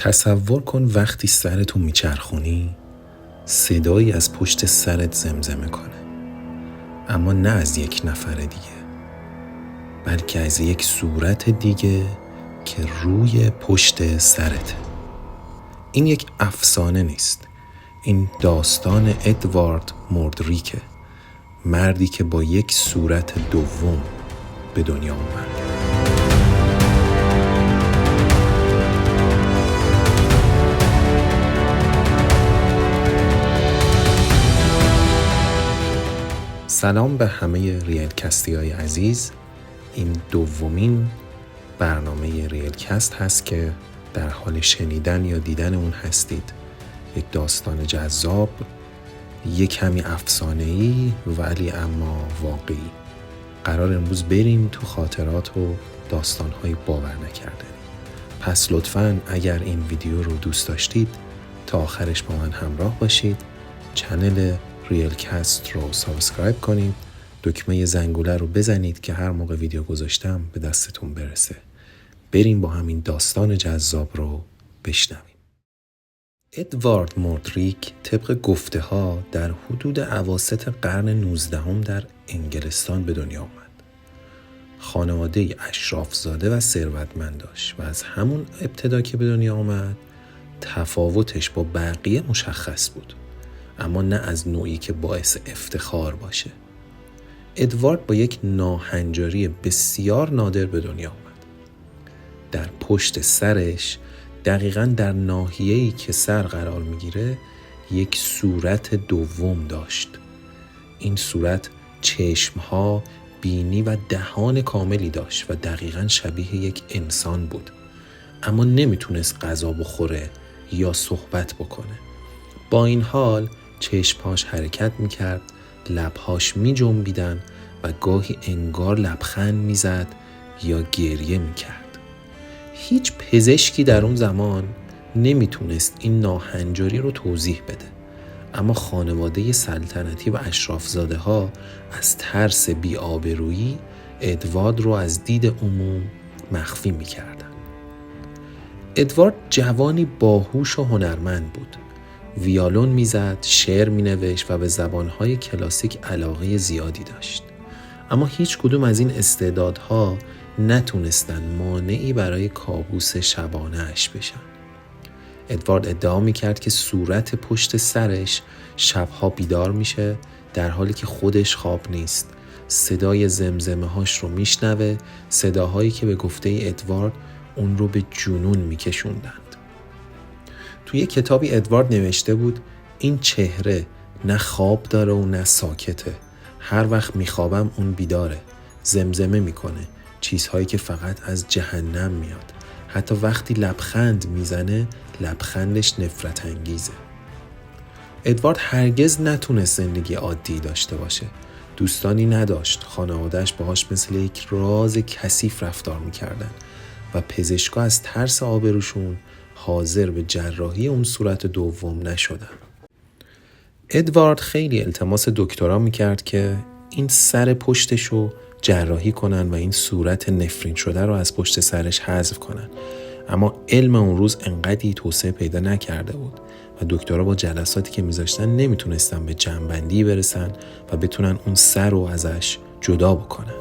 تصور کن وقتی سرتو میچرخونی صدایی از پشت سرت زمزمه کنه، اما نه از یک نفر دیگه، بلکه از یک صورت دیگه که روی پشت سرته. این یک افسانه نیست، این داستان ادوارد موردریکه، مردی که با یک صورت دوم به دنیا اومد. سلام به همه ریلکستی های عزیز. این دومین برنامه ریلکست هست که در حال شنیدن یا دیدن اون هستید. یک داستان جذاب، یک کمی افسانه‌ای ولی اما واقعی. قرار امروز بریم تو خاطرات و داستان‌های باور نکردنی. پس لطفاً اگر این ویدیو رو دوست داشتید تا آخرش با من همراه باشید. چنل ریلکست رو سابسکرایب کنید، دکمه زنگوله رو بزنید که هر موقع ویدیو گذاشتم به دستتون برسه. بریم با همین داستان جذاب رو بشنویم. ادوارد موردریک طبق گفته ها در حدود اواسط قرن 19 در انگلستان به دنیا آمد. خانواده اشرافزاده و ثروتمند داشت و از همون ابتدا که به دنیا آمد تفاوتش با بقیه مشخص بود، اما نه از نوعی که باعث افتخار باشه. ادوارد با یک ناهنجاری بسیار نادر به دنیا آمد. در پشت سرش، دقیقاً در ناحیه‌ای که سر قرار میگیره، یک صورت دوم داشت. این صورت چشمها، بینی و دهان کاملی داشت و دقیقاً شبیه یک انسان بود، اما نمیتونست غذا بخوره یا صحبت بکنه. با این حال چشمهاش حرکت میکرد، لبهاش میجنبیدن و گاهی انگار لبخند میزد یا گریه میکرد. هیچ پزشکی در اون زمان نمیتونست این ناهنجاری رو توضیح بده، اما خانواده سلطنتی و اشرافزاده ها از ترس بی‌آبرویی ادوارد رو از دید عموم مخفی میکردن. ادوارد جوانی باهوش و هنرمند بود. ویولون میزد، شعر مینوشت و به زبانهای کلاسیک علاقه زیادی داشت. اما هیچ کدوم از این استعدادها نتونستن مانعی برای کابوس شبانه اش بشن. ادوارد ادعا میکرد که صورت پشت سرش شبها بیدار میشه در حالی که خودش خواب نیست. صدای زمزمه هاش رو میشنوه، صداهایی که به گفته ادوارد اون رو به جنون میکشوندن. توی یک کتابی ادوارد نوشته بود این چهره نه خواب داره و نه ساکته. هر وقت میخوابم اون بیداره، زمزمه میکنه چیزهایی که فقط از جهنم میاد. حتی وقتی لبخند میزنه لبخندش نفرت انگیزه. ادوارد هرگز نتونست زندگی عادی داشته باشه. دوستانی نداشت، خانواده‌اش باهاش مثل یک راز کثیف رفتار میکردن و پزشکا از ترس آبروشون حاضر به جراحی اون صورت دوم نشدن. ادوارد خیلی التماس دکترا میکرد که این سر پشتشو جراحی کنن و این صورت نفرین شده رو از پشت سرش حذف کنن، اما علم اون روز انقدری توسعه پیدا نکرده بود و دکترا با جلساتی که میذاشتن نمیتونستن به جنبندی برسن و بتونن اون سر رو ازش جدا بکنن.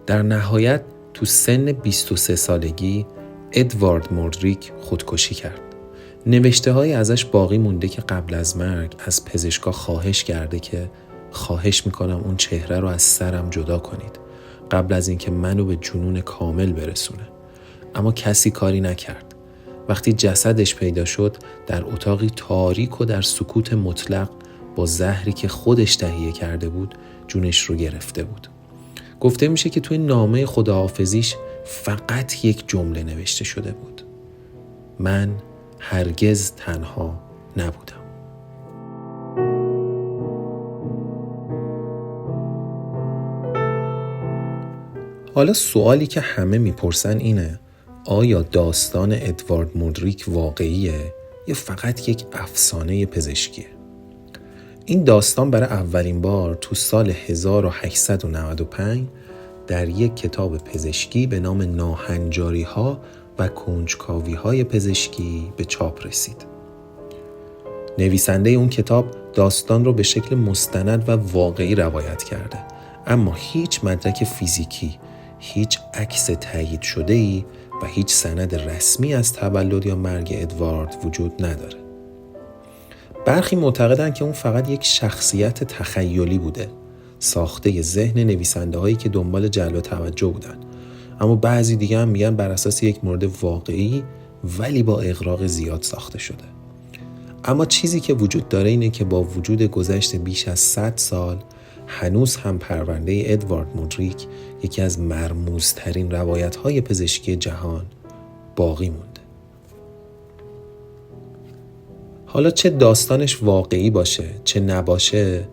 در نهایت تو سن 23 سالگی ادوارد موردریک خودکشی کرد. نوشته‌هایی ازش باقی مونده که قبل از مرگ از پزشکا خواهش کرده که خواهش میکنم اون چهره رو از سرم جدا کنید قبل از اینکه منو به جنون کامل برسونه، اما کسی کاری نکرد. وقتی جسدش پیدا شد در اتاقی تاریک و در سکوت مطلق با زهری که خودش تهیه کرده بود جونش رو گرفته بود. گفته میشه که توی نامه خداحافظیش فقط یک جمله نوشته شده بود: من هرگز تنها نبودم. حالا سوالی که همه میپرسن اینه: آیا داستان ادوارد موردریک واقعیه یا فقط یک افسانه پزشکیه؟ این داستان برای اولین بار تو سال 1895 در یک کتاب پزشکی به نام ناهنجاری‌ها و و کنجکاوی‌های پزشکی به چاپ رسید. نویسنده اون کتاب داستان رو به شکل مستند و واقعی روایت کرده، اما هیچ مدرک فیزیکی، هیچ عکس تایید شده‌ای و هیچ سند رسمی از تولد یا مرگ ادوارد وجود نداره. برخی معتقدن که اون فقط یک شخصیت تخیلی بوده، ساخته ذهن نویسنده هایی که دنبال جلب توجه بودن، اما بعضی دیگه هم میگن بر اساس یک مورد واقعی ولی با اغراق زیاد ساخته شده. اما چیزی که وجود داره اینه که با وجود گذشت بیش از 100 سال هنوز هم پرونده ادوارد مودریک یکی از مرموزترین روایت‌های پزشکی جهان باقی مونده. حالا چه داستانش واقعی باشه چه نباشه،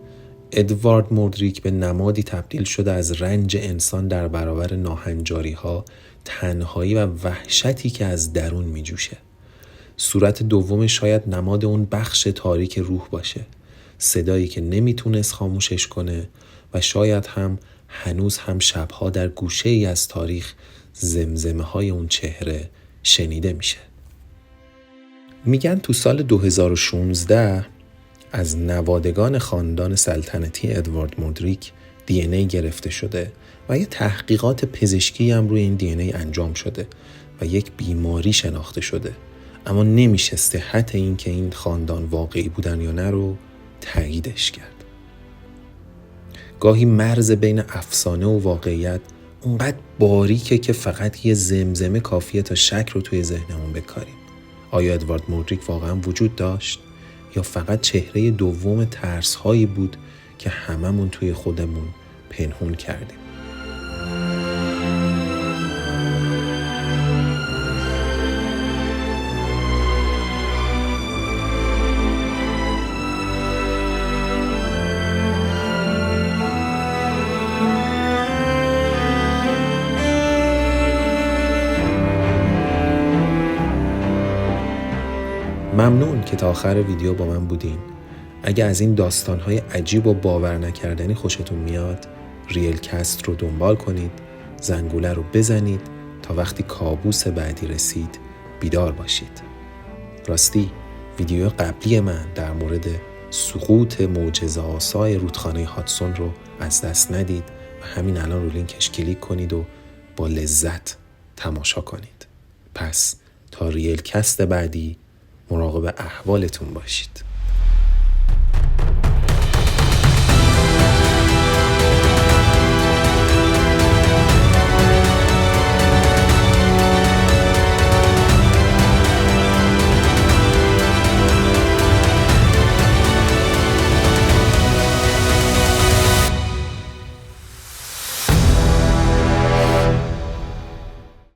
ادوارد مودریک به نمادی تبدیل شده از رنج انسان در برابر ناهنجاری‌ها، تنهایی و وحشتی که از درون میجوشه. صورت دوم شاید نماد اون بخش تاریک روح باشه، صدایی که نمیتونست خاموشش کنه و شاید هم هنوز هم شبها در گوشه ای از تاریخ زمزمه های اون چهره شنیده میشه. میگن تو سال 2016 از نوادگان خاندان سلطنتی ادوارد مودریک دی ان ای گرفته شده و یه تحقیقات پزشکی هم روی این دی ان ای انجام شده و یک بیماری شناخته شده، اما نمیشه صحت این که این خاندان واقعی بودن یا نه رو تاییدش کرد. گاهی مرز بین افسانه و واقعیت اونقدر باریکه که فقط یه زمزمه کافیه تا شک رو توی ذهنمون بکاریم. آیا ادوارد مودریک واقعا وجود داشت یا فقط چهره دوم ترس‌هایی بود که هممون توی خودمون پنهون کردیم؟ ممنون که تا آخر ویدیو با من بودین. اگه از این داستان‌های عجیب و باور نکردنی خوشتون میاد، ریل کست رو دنبال کنید، زنگوله رو بزنید تا وقتی کابوس بعدی رسید بیدار باشید. راستی ویدیو قبلی من در مورد سقوط معجزه‌آسای رودخانه هاتسون رو از دست ندید و همین الان رو لینکش کلیک کنید و با لذت تماشا کنید. پس تا ریل کست بعدی مراقب احوالتون باشید.